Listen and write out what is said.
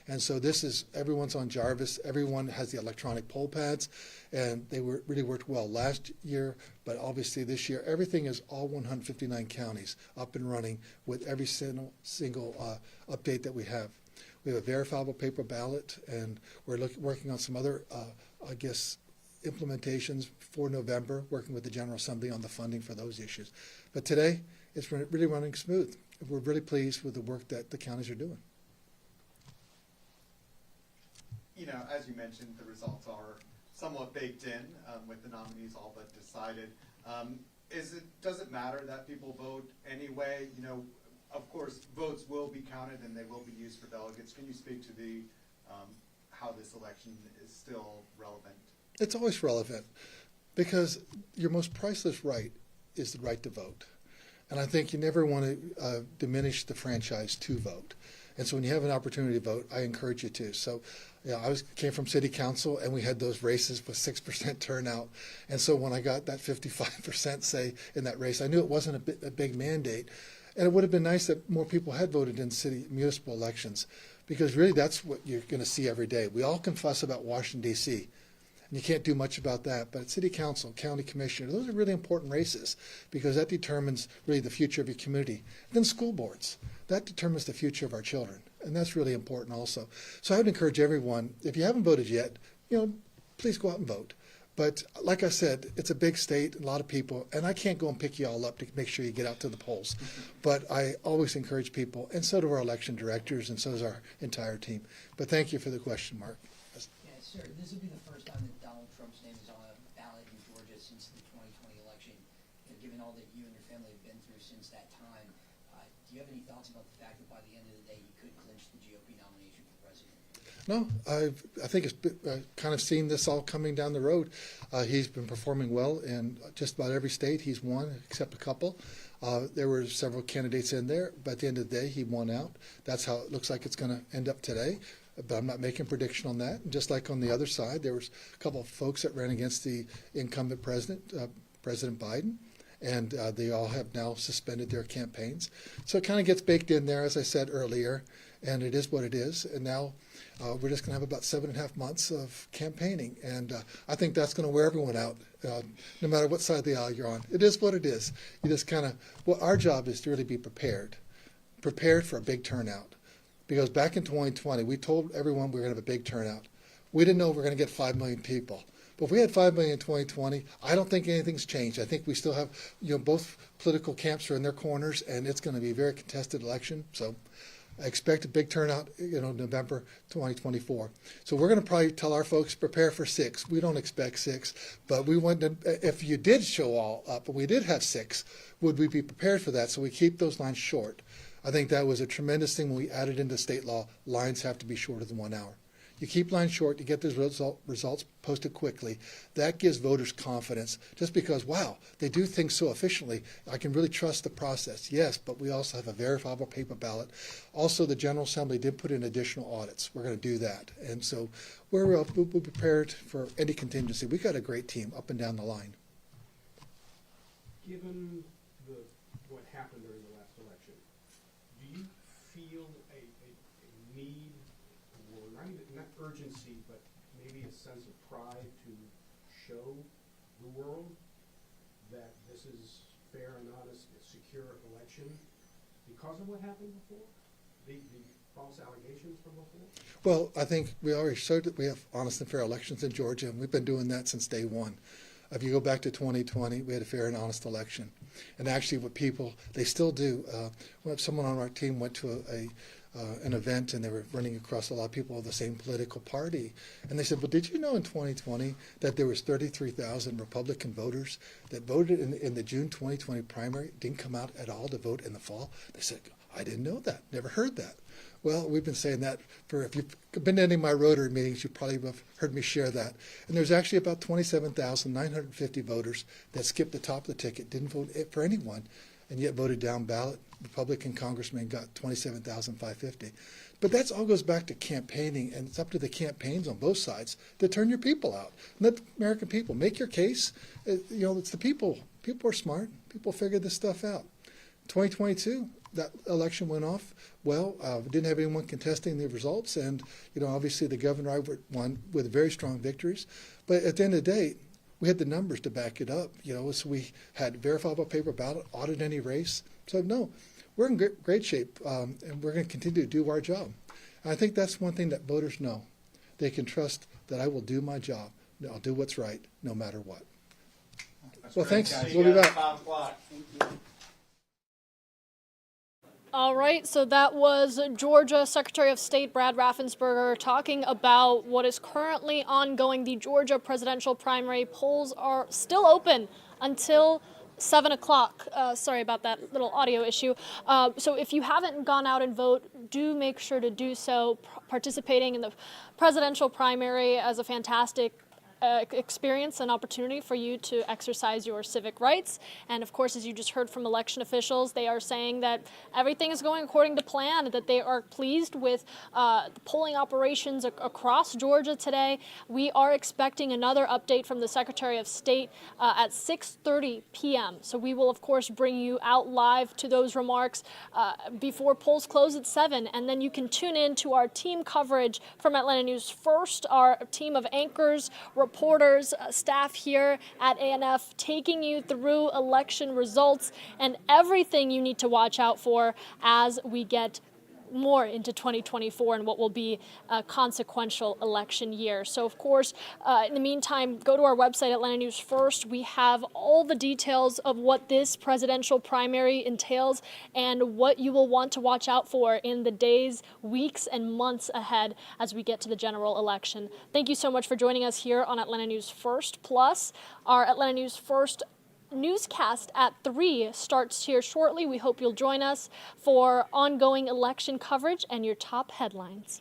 And so this is, everyone's on Jarvis, everyone has the electronic poll pads, and they really worked well last year, but obviously this year, everything is all 159 counties up and running with every single update that we have. We have a verifiable paper ballot, and we're working on some other, implementations for November, working with the General Assembly on the funding for those issues. But today, it's really running smooth. We're really pleased with the work that the counties are doing. You know, as you mentioned, the results are somewhat baked in with the nominees all but decided. Does it matter that people vote anyway? You know, of course, votes will be counted and they will be used for delegates. Can you speak to the how this election is still relevant? It's always relevant because your most priceless right is the right to vote. And I think you never want to diminish the franchise to vote. And so when you have an opportunity to vote, I encourage you to. So I came from city council, and we had those races with 6% turnout. And so when I got that 55% say in that race, I knew it wasn't a big mandate. And it would have been nice that more people had voted in city municipal elections, because really that's what you're going to see every day. We all can fuss about Washington, D.C., and you can't do much about that. But city council, county commissioner, those are really important races because that determines really the future of your community. And then school boards, that determines the future of our children. And that's really important also. So I would encourage everyone, if you haven't voted yet, please go out and vote. But like I said, it's a big state, a lot of people, and I can't go and pick you all up to make sure you get out to the polls. But I always encourage people, and so do our election directors, and so does our entire team. But thank you for the question, Mark. Yeah, sir, this will be the first time that Donald Trump's name is on a ballot in Georgia since the 2020 election. Given all that you and your family have been through since that time, do you have any thoughts about the fact that by the end of the day he could clinch the GOP nomination for president? No, I think it's kind of seen this all coming down the road. He's been performing well in just about every state he's won, except a couple. There were several candidates in there, but at the end of the day, he won out. That's how it looks like it's going to end up today. But I'm not making a prediction on that. And just like on the other side, there was a couple of folks that ran against the incumbent president, President Biden, and they all have now suspended their campaigns. So it kind of gets baked in there, as I said earlier, and it is what it is. And now we're just going to have about 7.5 months of campaigning, and I think that's going to wear everyone out, no matter what side of the aisle you're on. It is what it is. You just kind of, well, our job is to really be prepared for a big turnout. Because back in 2020, we told everyone we were going to have a big turnout. We didn't know we were going to get 5 million people. But if we had 5 million in 2020, I don't think anything's changed. I think we still have, both political camps are in their corners, and it's going to be a very contested election. So I expect a big turnout, November 2024. So we're going to probably tell our folks, prepare for 6. We don't expect 6, but we want to, if you did show all up, and we did have 6, would we be prepared for that? So we keep those lines short. I think that was a tremendous thing when we added into state law. Lines have to be shorter than 1 hour. You keep lines short, you get those results posted quickly. That gives voters confidence just because, wow, they do things so efficiently. I can really trust the process. Yes, but we also have a verifiable paper ballot. Also, the General Assembly did put in additional audits. We're going to do that. And so we're prepared for any contingency. We've got a great team up and down the line. Given what happened during the last election, do you feel a need, or not urgency, but maybe a sense of pride to show the world that this is fair and honest, a secure election because of what happened before? The false allegations from before? Well, I think we already showed that we have honest and fair elections in Georgia, and we've been doing that since day one. If you go back to 2020, we had a fair and honest election. And actually what people, they still do. Someone on our team went to an event, and they were running across a lot of people of the same political party. And they said, well, did you know in 2020 that there was 33,000 Republican voters that voted in the June 2020 primary, didn't come out at all to vote in the fall? They said, I didn't know that, never heard that. Well, we've been saying that for, if you've been to any of my Rotary meetings, you probably have heard me share that. And there's actually about 27,950 voters that skipped the top of the ticket, didn't vote for anyone, and yet voted down ballot. Republican congressman got 27,550. But that all goes back to campaigning, and it's up to the campaigns on both sides to turn your people out. Let the American people make your case. It's the people. People are smart. People figure this stuff out. 2022, that election went off well. We didn't have anyone contesting the results, and obviously the governor and I won with very strong victories. But at the end of the day, we had the numbers to back it up. So we had verifiable paper ballot, audit any race. So no, we're in great shape, and we're going to continue to do our job. And I think that's one thing that voters know. They can trust that I will do my job. I'll do what's right, no matter what. Well, thanks. We'll be back. All right, so that was Georgia Secretary of State Brad Raffensperger talking about what is currently ongoing. The Georgia presidential primary polls are still open until 7 o'clock. Sorry about that little audio issue. So if you haven't gone out and vote, do make sure to do so. Participating in the presidential primary as a fantastic experience and opportunity for you to exercise your civic rights. And of course, as you just heard from election officials, they are saying that everything is going according to plan, that they are pleased with the polling operations across Georgia today. We are expecting another update from the Secretary of State at 6:30 p.m. So we will, of course, bring you out live to those remarks before polls close at 7. And then you can tune in to our team coverage from Atlanta News First, our team of anchors, reporters, staff here at ANF, taking you through election results and everything you need to watch out for as we get more into 2024 and what will be a consequential election year. So, of course, in the meantime, go to our website, Atlanta News First. We have all the details of what this presidential primary entails and what you will want to watch out for in the days, weeks, and months ahead as we get to the general election. Thank you so much for joining us here on Atlanta News First. Plus, our Atlanta News First newscast at 3 starts here shortly. We hope you'll join us for ongoing election coverage and your top headlines.